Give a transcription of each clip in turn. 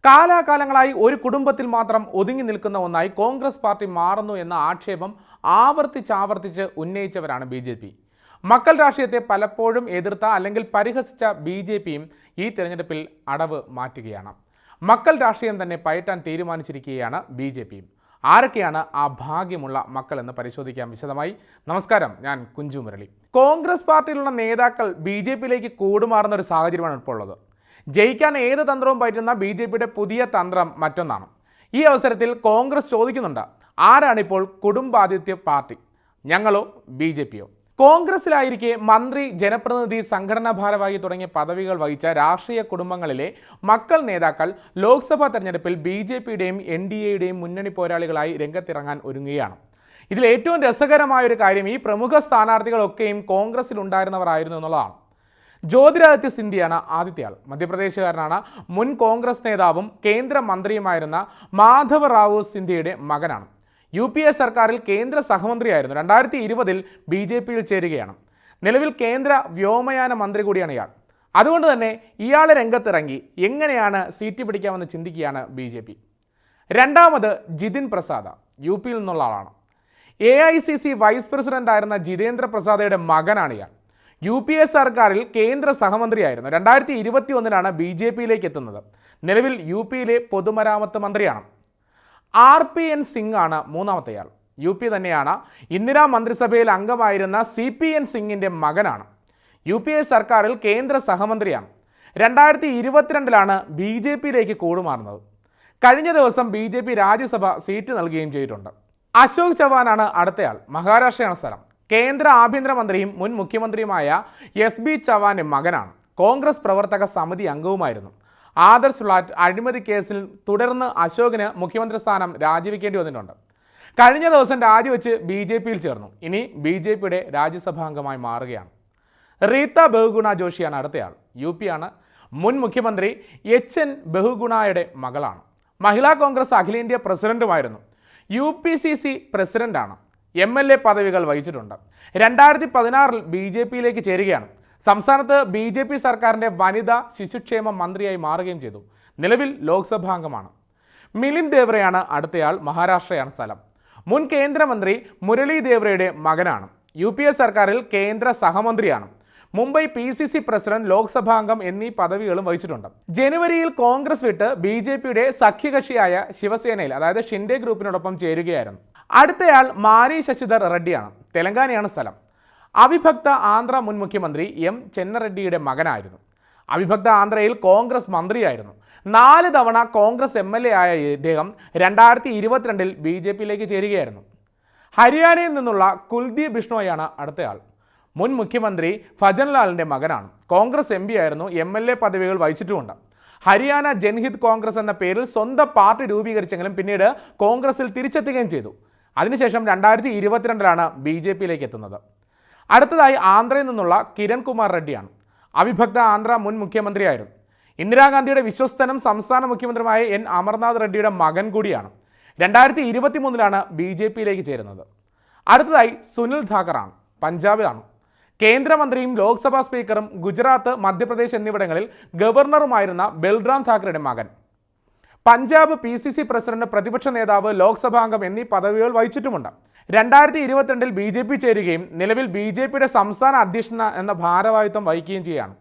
കാലാകാലങ്ങളായി ഒരു കുടുംബത്തിൽ മാത്രം ഒതുങ്ങി നിൽക്കുന്ന ഒന്നായി കോൺഗ്രസ് പാർട്ടി മാറുന്നു എന്ന ആക്ഷേപം ആവർത്തിച്ച് ഉന്നയിച്ചവരാണ് BJP. മക്കൾ രാഷ്ട്രീയത്തെ പലപ്പോഴും എതിർത്ത അല്ലെങ്കിൽ പരിഹസിച്ച BJPയും ഈ തെരഞ്ഞെടുപ്പിൽ അടവ് മാറ്റുകയാണ്. മക്കൾ രാഷ്ട്രീയം തന്നെ പയറ്റാൻ തീരുമാനിച്ചിരിക്കുകയാണ് BJPയും. ആരൊക്കെയാണ് ആ ഭാഗ്യമുള്ള മക്കൾ എന്ന് പരിശോധിക്കാം വിശദമായി. നമസ്കാരം, ഞാൻ കുഞ്ചു മുരളി. കോൺഗ്രസ് പാർട്ടിയിലുള്ള നേതാക്കൾ BJPയിലേക്ക് കൂടുമാറുന്ന ഒരു സാഹചര്യമാണ് ഇപ്പോൾ ഉള്ളത്. ജയിക്കാൻ ഏത് തന്ത്രവും പറ്റുന്ന BJPയുടെ പുതിയ തന്ത്രം മറ്റൊന്നാണ്. ഈ അവസരത്തിൽ കോൺഗ്രസ് ചോദിക്കുന്നുണ്ട്, ആരാണിപ്പോൾ കുടുംബാധിത്യ പാർട്ടി, ഞങ്ങളോ BJPയോ? കോൺഗ്രസിലായിരിക്കെ മന്ത്രി, ജനപ്രതിനിധി, സംഘടനാ ഭാരവാഹി തുടങ്ങിയ പദവികൾ വഹിച്ച രാഷ്ട്രീയ കുടുംബങ്ങളിലെ മക്കൾ നേതാക്കൾ ലോക്സഭാ തെരഞ്ഞെടുപ്പിൽ BJPയുടെയും NDAയുടെയും മുന്നണി പോരാളികളായി രംഗത്തിറങ്ങാൻ ഒരുങ്ങുകയാണ്. ഇതിൽ ഏറ്റവും രസകരമായൊരു കാര്യം, ഈ പ്രമുഖ സ്ഥാനാർത്ഥികളൊക്കെയും കോൺഗ്രസിൽ ഉണ്ടായിരുന്നവരായിരുന്നു എന്നുള്ളതാണ്. ജ്യോതിരാദിത്യ സിന്ധ്യയാണ് ആദ്യത്തെ ആൾ. മധ്യപ്രദേശുകാരനാണ്. മുൻ കോൺഗ്രസ് നേതാവും കേന്ദ്രമന്ത്രിയുമായിരുന്ന മാധവ റാവു സിന്ധ്യയുടെ മകനാണ്. UPA സർക്കാരിൽ കേന്ദ്ര സഹമന്ത്രിയായിരുന്നു. 2020-ൽ BJPയിൽ ചേരുകയാണ്. നിലവിൽ കേന്ദ്ര വ്യോമയാന മന്ത്രി കൂടിയാണ് ഇയാൾ. അതുകൊണ്ട് തന്നെ ഇയാളെ രംഗത്തിറങ്ങി എങ്ങനെയാണ് സീറ്റ് പിടിക്കാമെന്ന് ചിന്തിക്കുകയാണ് BJP. രണ്ടാമത് ജിതിൻ പ്രസാദ്, UPയിൽ നിന്നുള്ള ആളാണ്. AICC വൈസ് പ്രസിഡന്റ് ആയിരുന്ന ജിതേന്ദ്ര പ്രസാദയുടെ മകനാണ് ഇയാൾ. UPA സർക്കാരിൽ കേന്ദ്ര സഹമന്ത്രിയായിരുന്നു. 2021-ലാണ് BJPയിലേക്ക് എത്തുന്നത്. നിലവിൽ UPയിലെ പൊതുമരാമത്ത് മന്ത്രിയാണ്. RPN സിംഗ് ആണ് മൂന്നാമത്തെയാൾ. UP തന്നെയാണ്. ഇന്ദിരാ മന്ത്രിസഭയിൽ അംഗമായിരുന്ന CPN സിംഗിൻ്റെ മകനാണ്. UPA സർക്കാരിൽ കേന്ദ്ര സഹമന്ത്രിയാണ്. 2022-ലാണ് BJPയിലേക്ക് കൂടുമാറുന്നത്. കഴിഞ്ഞ ദിവസം BJP രാജ്യസഭ സീറ്റ് നൽകുകയും ചെയ്തിട്ടുണ്ട്. അശോക് ചവാനാണ് അടുത്തയാൾ. മഹാരാഷ്ട്രയാണ് സ്ഥലം. കേന്ദ്ര ആഭ്യന്തരമന്ത്രിയും മുൻ മുഖ്യമന്ത്രിയുമായ SB ചവാന്റെ മകനാണ്. കോൺഗ്രസ് പ്രവർത്തക സമിതി അംഗവുമായിരുന്നു. ആദർശ് ഫ്ലാറ്റ് അഴിമതി കേസിൽ തുടർന്ന് അശോകിന് മുഖ്യമന്ത്രി സ്ഥാനം രാജിവെക്കേണ്ടി വന്നിട്ടുണ്ട്. കഴിഞ്ഞ ദിവസം രാജിവെച്ച് BJPയിൽ ചേർന്നു. ഇനി BJPയുടെ രാജ്യസഭാംഗമായി മാറുകയാണ്. റീത്ത ബഹുഗുണ ജോഷിയാണ് അടുത്തയാൾ. UP ആണ്. മുൻ മുഖ്യമന്ത്രി HN ബഹുഗുണയുടെ മകളാണ്. മഹിളാ കോൺഗ്രസ് അഖിലേന്ത്യാ പ്രസിഡന്റുമായിരുന്നു. UPCC പ്രസിഡന്റാണ്. MLA പദവികൾ വഹിച്ചിട്ടുണ്ട്. 2016-ൽ BJPയിലേക്ക് ചേരുകയാണ്. സംസ്ഥാനത്ത് BJP സർക്കാരിൻ്റെ വനിതാ ശിശുക്ഷേമ മന്ത്രിയായി മാറുകയും ചെയ്തു. നിലവിൽ ലോക്സഭാംഗമാണ്. മിലിന്ദ് ദേവ്രയാണ് അടുത്തയാൾ. മഹാരാഷ്ട്രയാണ് സ്ഥലം. മുൻ കേന്ദ്രമന്ത്രി മുരളി ദേവ്രയുടെ മകനാണ്. UPA സർക്കാരിൽ കേന്ദ്ര സഹമന്ത്രിയാണ്. മുംബൈ PCC പ്രസിഡന്റ്, ലോക്സഭാംഗം എന്നീ പദവികളും വഹിച്ചിട്ടുണ്ട്. ജനുവരിയിൽ കോൺഗ്രസ് വിട്ട് BJPയുടെ സഖ്യകക്ഷിയായ ശിവസേനയിൽ, അതായത് ഷിൻഡെ ഗ്രൂപ്പിനോടൊപ്പം ചേരുകയായിരുന്നു. അടുത്തയാൾ മാരി ശശിധർ റെഡ്ഡിയാണ്. തെലങ്കാനയാണ് സ്ഥലം. അവിഭക്ത ആന്ധ്ര മുൻ മുഖ്യമന്ത്രി M ചെന്നറെഡ്ഡിയുടെ മകനായിരുന്നു. അവിഭക്ത ആന്ധ്രയിൽ കോൺഗ്രസ് മന്ത്രിയായിരുന്നു. 4 തവണ കോൺഗ്രസ് MLA ആയ ഇദ്ദേഹം 2022-ൽ BJPയിലേക്ക് ചേരുകയായിരുന്നു. ഹരിയാനയിൽ നിന്നുള്ള കുൽദീപ് ബിഷ്ണോയാണ് അടുത്തയാൾ. മുൻ മുഖ്യമന്ത്രി ഭജൻലാലിൻ്റെ മകനാണ്. കോൺഗ്രസ് MP ആയിരുന്നു. MLA പദവികൾ വഹിച്ചിട്ടുമുണ്ട്. ഹരിയാന ജൻഹിത് കോൺഗ്രസ് എന്ന പേരിൽ സ്വന്തം പാർട്ടി രൂപീകരിച്ചെങ്കിലും പിന്നീട് കോൺഗ്രസിൽ തിരിച്ചെത്തുകയും ചെയ്തു. അതിനുശേഷം 2022-ലാണ് BJPയിലേക്ക് എത്തുന്നത്. അടുത്തതായി ആന്ധ്രയിൽ നിന്നുള്ള കിരൺ കുമാർ റെഡ്ഡിയാണ്. അവിഭക്ത ആന്ധ്ര മുൻ മുഖ്യമന്ത്രിയായിരുന്നു. ഇന്ദിരാഗാന്ധിയുടെ വിശ്വസ്തനും സംസ്ഥാന മുഖ്യമന്ത്രിയുമായ N അമർനാഥ് റെഡ്ഡിയുടെ മകൻ കൂടിയാണ്. 2023-ലാണ് BJPയിലേക്ക് ചേരുന്നത്. അടുത്തതായി സുനിൽ ധാക്കറാണ്. പഞ്ചാബിലാണ്. കേന്ദ്രമന്ത്രിയും ലോക്സഭാ സ്പീക്കറും ഗുജറാത്ത്, മധ്യപ്രദേശ് എന്നിവിടങ്ങളിൽ ഗവർണറുമായിരുന്ന ബൽറാം താക്കറെയുടെ മകൻ. പഞ്ചാബ് PCC പ്രസിഡന്റ്, പ്രതിപക്ഷ നേതാവ്, ലോക്സഭാംഗം എന്നീ പദവികൾ വഹിച്ചിട്ടുമുണ്ട്. 2022-ൽ BJP ചേരുകയും നിലവിൽ BJPയുടെ സംസ്ഥാന അധ്യക്ഷൻ എന്ന ഭാരവാഹിത്വം വഹിക്കുകയും ചെയ്യുകയാണ്.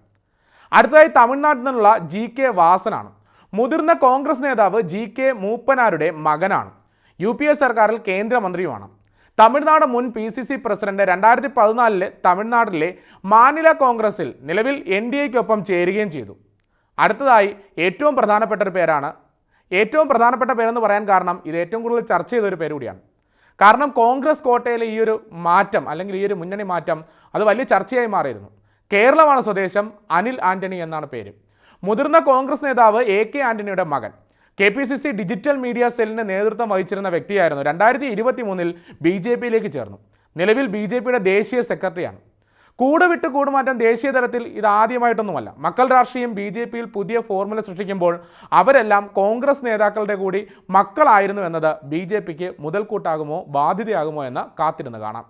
അടുത്തതായി തമിഴ്നാട്ടിൽ നിന്നുള്ള GK വാസനാണ്. മുതിർന്ന കോൺഗ്രസ് നേതാവ് GK മൂപ്പനാരുടെ മകനാണ്. UPA സർക്കാരിൽ കേന്ദ്രമന്ത്രിയുമാണ്. തമിഴ്നാട് മുൻ PCC പ്രസിഡന്റ്. 2014-ൽ തമിഴ്നാട്ടിലെ മാനില കോൺഗ്രസിൽ നിലവിൽ NDAയ്ക്കൊപ്പം ചേരുകയും ചെയ്തു. അടുത്തതായി ഏറ്റവും പ്രധാനപ്പെട്ട പേരെന്ന് പറയാൻ കാരണം ഇത് ഏറ്റവും കൂടുതൽ ചർച്ച ചെയ്തൊരു പേര് കൂടിയാണ്. കാരണം കോൺഗ്രസ് കോട്ടയിലെ ഈ ഒരു മാറ്റം, അല്ലെങ്കിൽ ഈ ഒരു മുന്നണി മാറ്റം, അത് വലിയ ചർച്ചയായി മാറിയിരുന്നു. കേരളമാണ് സ്വദേശം. അനിൽ ആന്റണി എന്നാണ് പേര്. മുതിർന്ന കോൺഗ്രസ് നേതാവ് AK ആന്റണിയുടെ മകൻ. KPCC ഡിജിറ്റൽ മീഡിയ സെല്ലിന് നേതൃത്വം വഹിച്ചിരുന്ന വ്യക്തിയായിരുന്നു. 2023-ൽ BJPയിലേക്ക് ചേർന്നു. നിലവിൽ BJPയുടെ ദേശീയ സെക്രട്ടറിയാണ്. കൂടെ വിട്ട് കൂടുമാറ്റം ദേശീയ തലത്തിൽ ഇതാദ്യമായിട്ടൊന്നുമല്ല. മക്കൾ രാഷ്ട്രീയം BJPയിൽ പുതിയ ഫോർമുല സൃഷ്ടിക്കുമ്പോൾ അവരെല്ലാം കോൺഗ്രസ് നേതാക്കളുടെ കൂടി മക്കളായിരുന്നു എന്നത് BJPക്ക് മുതൽക്കൂട്ടാകുമോ ബാധ്യതയാകുമോ എന്ന് കാത്തിരുന്ന് കാണാം.